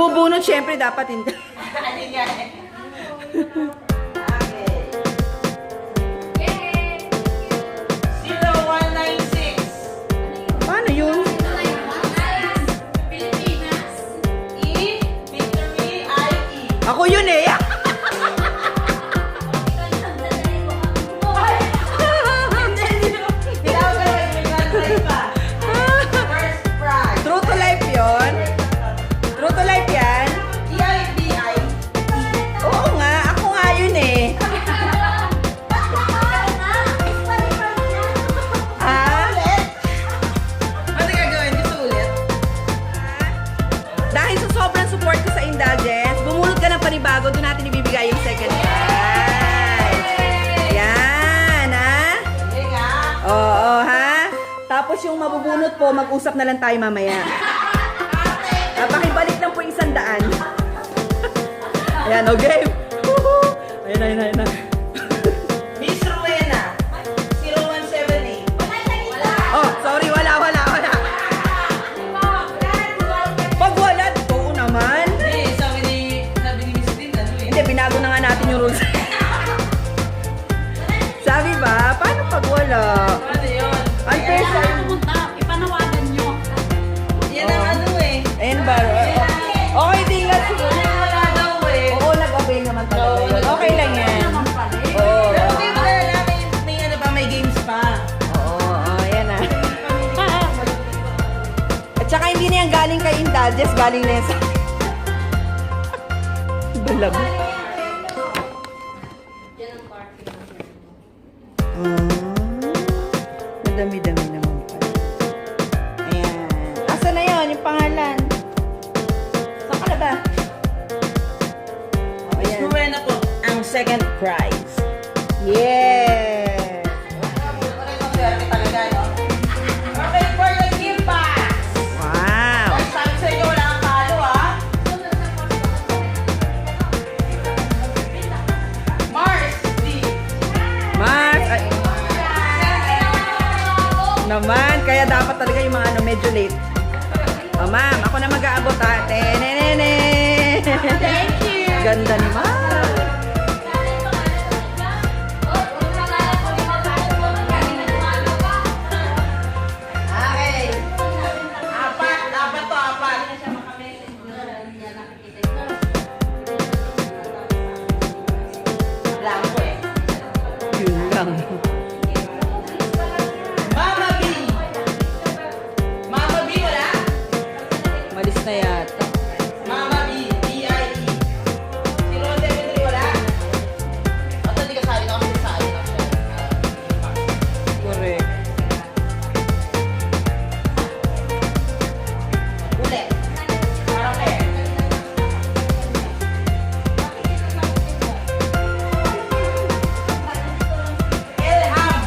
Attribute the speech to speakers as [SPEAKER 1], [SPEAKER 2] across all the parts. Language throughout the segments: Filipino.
[SPEAKER 1] bumubunot, syempre dapat hindi.
[SPEAKER 2] Ano nga eh. Okay. 0196.
[SPEAKER 1] Paano yun?
[SPEAKER 2] E. Victory I.E.
[SPEAKER 1] Ako yun eh. True to life yun? True to life yan? Oo nga, ako nga yun eh. Ah?
[SPEAKER 2] Ano gagawin? Gusto ulit?
[SPEAKER 1] Dahil sa sobrang support ko sa Indulgence, bumunot ka ng panibago, doon natin ibibigay yung second prize. Yan, ha?
[SPEAKER 2] Hindi nga.
[SPEAKER 1] Oo, ha? Tapos yung mabubunot po, mag-usap na lang tayo mamaya. Pakibalik lang po yung 100. Ayan, okay. Ayan.
[SPEAKER 2] Miss Rowena. 0178.
[SPEAKER 1] Oh, sorry, wala. Pag wala, oo naman.
[SPEAKER 2] Hindi, sabi ni Miss Lynn, ano eh.
[SPEAKER 1] Hindi, binago na nga natin yung rules. Sabi ba, paano pag wala?
[SPEAKER 2] Ano yun?
[SPEAKER 1] Ay, pesa.
[SPEAKER 3] Ipanawagan nyo.
[SPEAKER 2] Yan ang ano eh.
[SPEAKER 1] Ayun ba? Okay, tingnan siguro.
[SPEAKER 2] Wala daw eh.
[SPEAKER 1] Oo, nag-avail naman talaga
[SPEAKER 2] Oo,
[SPEAKER 1] yun. Okay lang yan. Oo.
[SPEAKER 2] Pero hindi mo na may ano pa, may games pa.
[SPEAKER 1] Oo, ayan na. At saka hindi na yan galing kay Indulgence, galing na yan sa... Bulag. Madami-dami naman pala. Ayan. Asa na yun, yung pangalan? Saan ka na ba? Oh,
[SPEAKER 2] Miss
[SPEAKER 1] ayan.
[SPEAKER 2] Rowena po, ang second prize.
[SPEAKER 1] Yes!
[SPEAKER 2] Talaga, no? Okay, for the gift box.
[SPEAKER 1] Wow!
[SPEAKER 2] Ay, sabi sa inyo, wala kang talo, ah. Mars D.
[SPEAKER 1] Mars! Ay, naman, kaya dapat talaga yung mga ano, medyo late. Oh, ma'am, ako na mag-aabot ha. Tenenene!
[SPEAKER 2] Thank you.
[SPEAKER 1] Ganda ni ma'am.
[SPEAKER 2] Okay. Apat to, apat. Blanco eh.
[SPEAKER 1] Yun lang.
[SPEAKER 2] Mama B. Mama B, wala?
[SPEAKER 1] Malis na yata.
[SPEAKER 2] Mama B, B-I-E. 073, wala? At hindi ka sali na kasi sali na siya.
[SPEAKER 1] Correct.
[SPEAKER 2] Ulit. Para fair. Elham.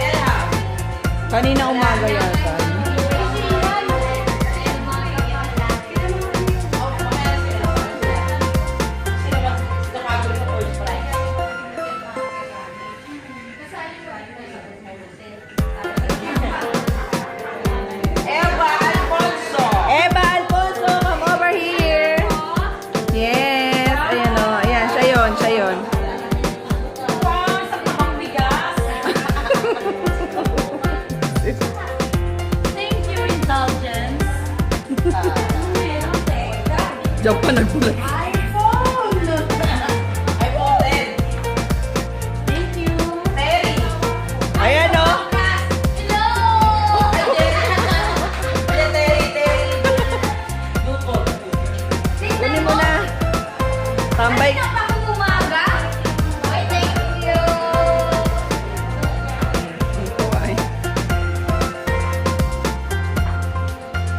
[SPEAKER 2] Elham.
[SPEAKER 1] Kanina umaga yata.
[SPEAKER 2] Eva Alfonso.
[SPEAKER 1] Eva Alfonso, come over here. Yes, ayan o. Ayan, siya yun.
[SPEAKER 2] Wow, sa tabang bigas.
[SPEAKER 3] Thank you, Indulgence.
[SPEAKER 1] Diyan pa nagbulag.
[SPEAKER 2] iPhone 10.
[SPEAKER 3] Thank you.
[SPEAKER 2] Terry.
[SPEAKER 1] Ayan o.
[SPEAKER 3] Hello!
[SPEAKER 2] Terry. Dupo.
[SPEAKER 1] Kunin mo na. Tambay.
[SPEAKER 3] Kanina pa akong umaga. Okay, thank you.
[SPEAKER 1] Ito ay.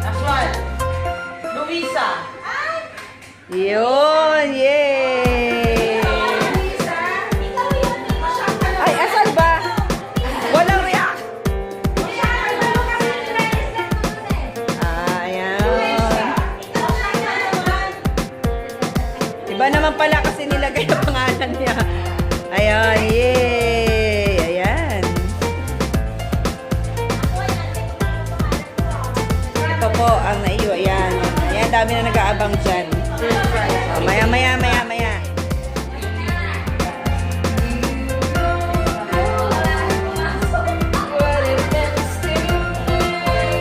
[SPEAKER 2] Next one. Luisa.
[SPEAKER 1] Yun. mag-aabang dyan. Maya.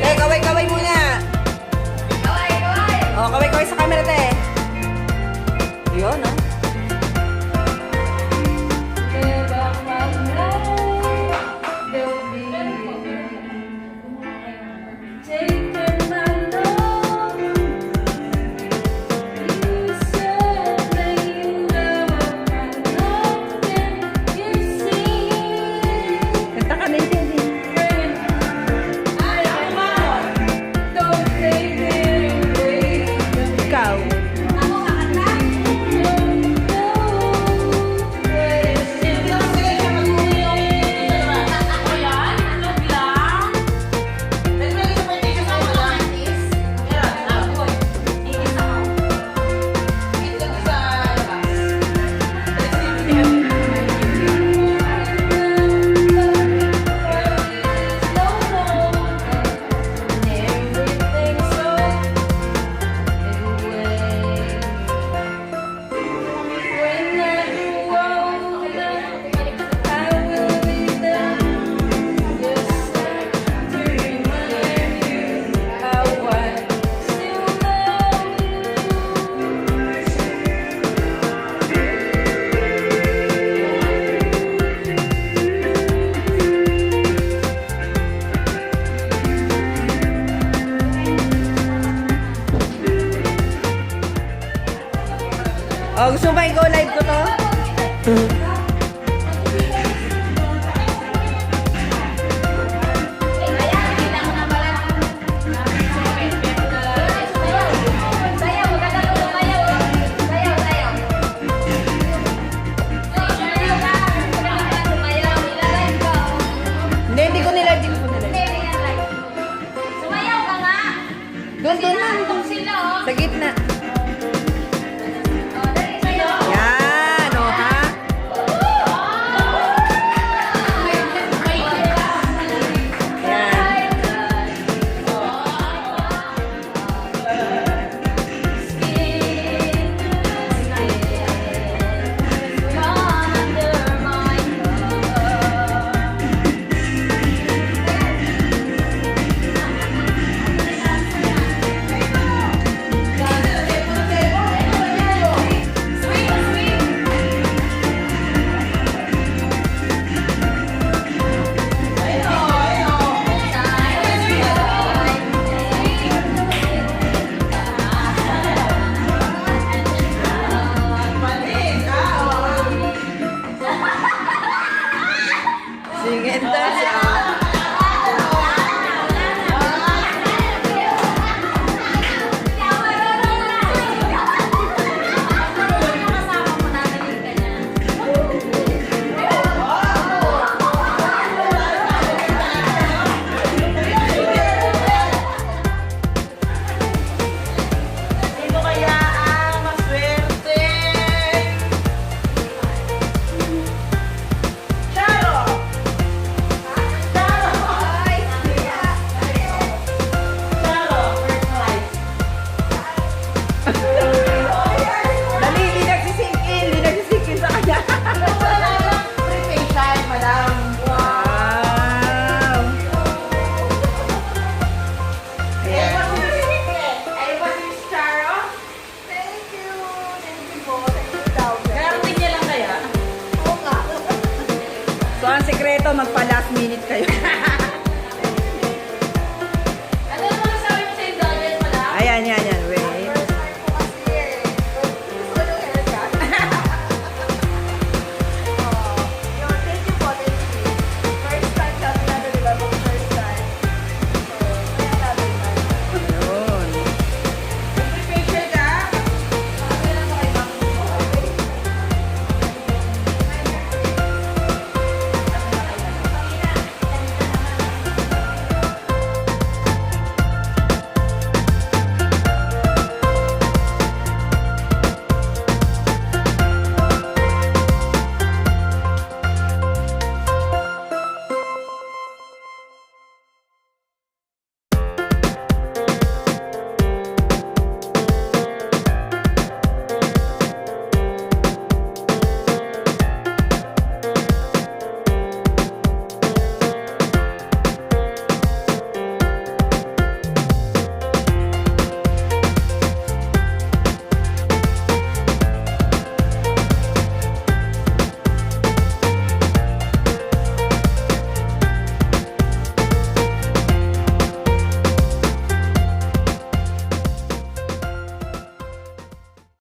[SPEAKER 1] Eh, kaway muna. Oh, kaway sa camera, te. Yun, ah. Kanta ka na yun. Ikaw. Oh, gusto mo ba i-go live ko to?